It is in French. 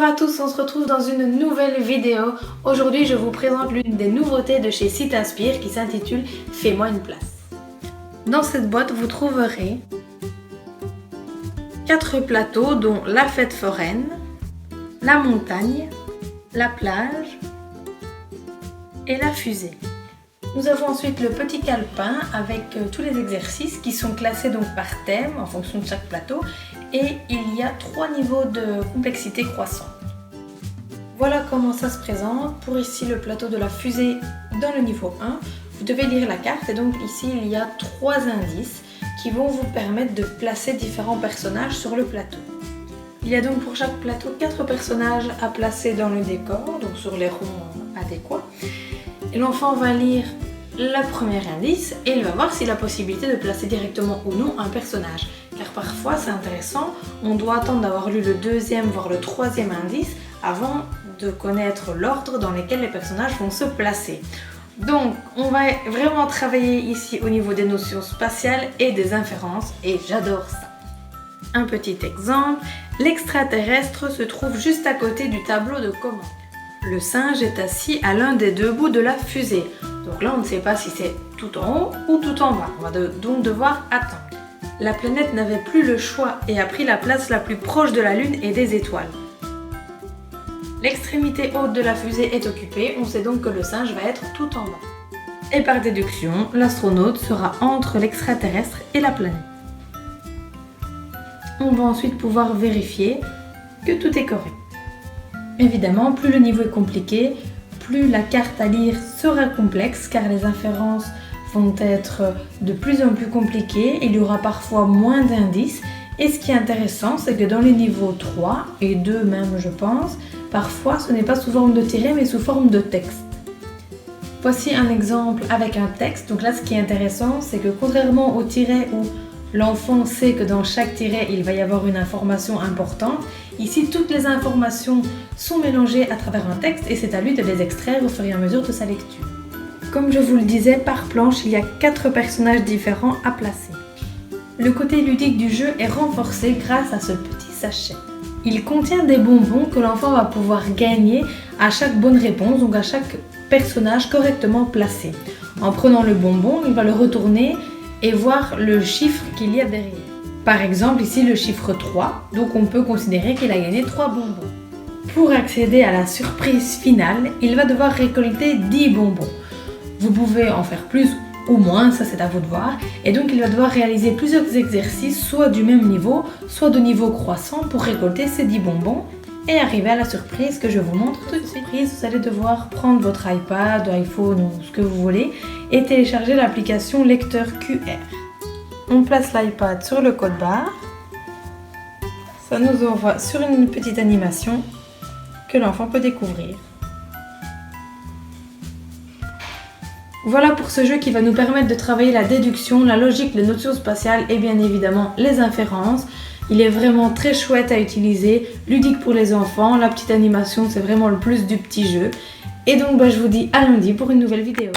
Bonjour à tous, on se retrouve dans une nouvelle vidéo. Aujourd'hui, je vous présente l'une des nouveautés de chez Sitinspire qui s'intitule Fais-moi une place. Dans cette boîte, vous trouverez 4 plateaux dont la fête foraine, la montagne, la plage et la fusée. Nous avons ensuite le petit calepin avec tous les exercices qui sont classés donc par thème en fonction de chaque plateau et il y a 3 niveaux de complexité croissant. Voilà comment ça se présente. Pour ici le plateau de la fusée dans le niveau 1, vous devez lire la carte et donc ici il y a 3 indices qui vont vous permettre de placer différents personnages sur le plateau. Il y a donc pour chaque plateau 4 personnages à placer dans le décor, donc sur les ronds adéquats. Et l'enfant va lire le premier indice et il va voir s'il a la possibilité de placer directement ou non un personnage. Car parfois c'est intéressant, on doit attendre d'avoir lu le deuxième voire le troisième indice avant de connaître l'ordre dans lequel les personnages vont se placer. Donc on va vraiment travailler ici au niveau des notions spatiales et des inférences et j'adore ça. Un petit exemple, l'extraterrestre se trouve juste à côté du tableau de commande. Le singe est assis à l'un des 2 bouts de la fusée. Donc là, on ne sait pas si c'est tout en haut ou tout en bas. On va donc devoir attendre. La planète n'avait plus le choix et a pris la place la plus proche de la Lune et des étoiles. L'extrémité haute de la fusée est occupée. On sait donc que le singe va être tout en bas. Et par déduction, l'astronaute sera entre l'extraterrestre et la planète. On va ensuite pouvoir vérifier que tout est correct. Évidemment, plus le niveau est compliqué, plus la carte à lire sera complexe car les inférences vont être de plus en plus compliquées, il y aura parfois moins d'indices et ce qui est intéressant c'est que dans les niveaux 3 et 2 même je pense, parfois ce n'est pas sous forme de tiret mais sous forme de texte. Voici un exemple avec un texte, donc là ce qui est intéressant c'est que contrairement au tiret où l'enfant sait que dans chaque tiret, il va y avoir une information importante. Ici, toutes les informations sont mélangées à travers un texte et c'est à lui de les extraire au fur et à mesure de sa lecture. Comme je vous le disais, par planche, il y a 4 personnages différents à placer. Le côté ludique du jeu est renforcé grâce à ce petit sachet. Il contient des bonbons que l'enfant va pouvoir gagner à chaque bonne réponse, donc à chaque personnage correctement placé. En prenant le bonbon, il va le retourner et voir le chiffre qu'il y a derrière. Par exemple, ici le chiffre 3, donc on peut considérer qu'il a gagné 3 bonbons. Pour accéder à la surprise finale, il va devoir récolter 10 bonbons. Vous pouvez en faire plus ou moins, ça c'est à vous de voir. Et donc il va devoir réaliser plusieurs exercices, soit du même niveau, soit de niveau croissant pour récolter ces 10 bonbons et arriver à la surprise que je vous montre tout de suite. Vous allez devoir prendre votre iPad, iPhone ou ce que vous voulez et télécharger l'application lecteur QR. On place l'iPad sur le code barre. Ça nous envoie sur une petite animation que l'enfant peut découvrir. Voilà pour ce jeu qui va nous permettre de travailler la déduction, la logique, les notions spatiales et bien évidemment les inférences. Il est vraiment très chouette à utiliser, ludique pour les enfants, la petite animation c'est vraiment le plus du petit jeu. Et donc je vous dis à lundi pour une nouvelle vidéo.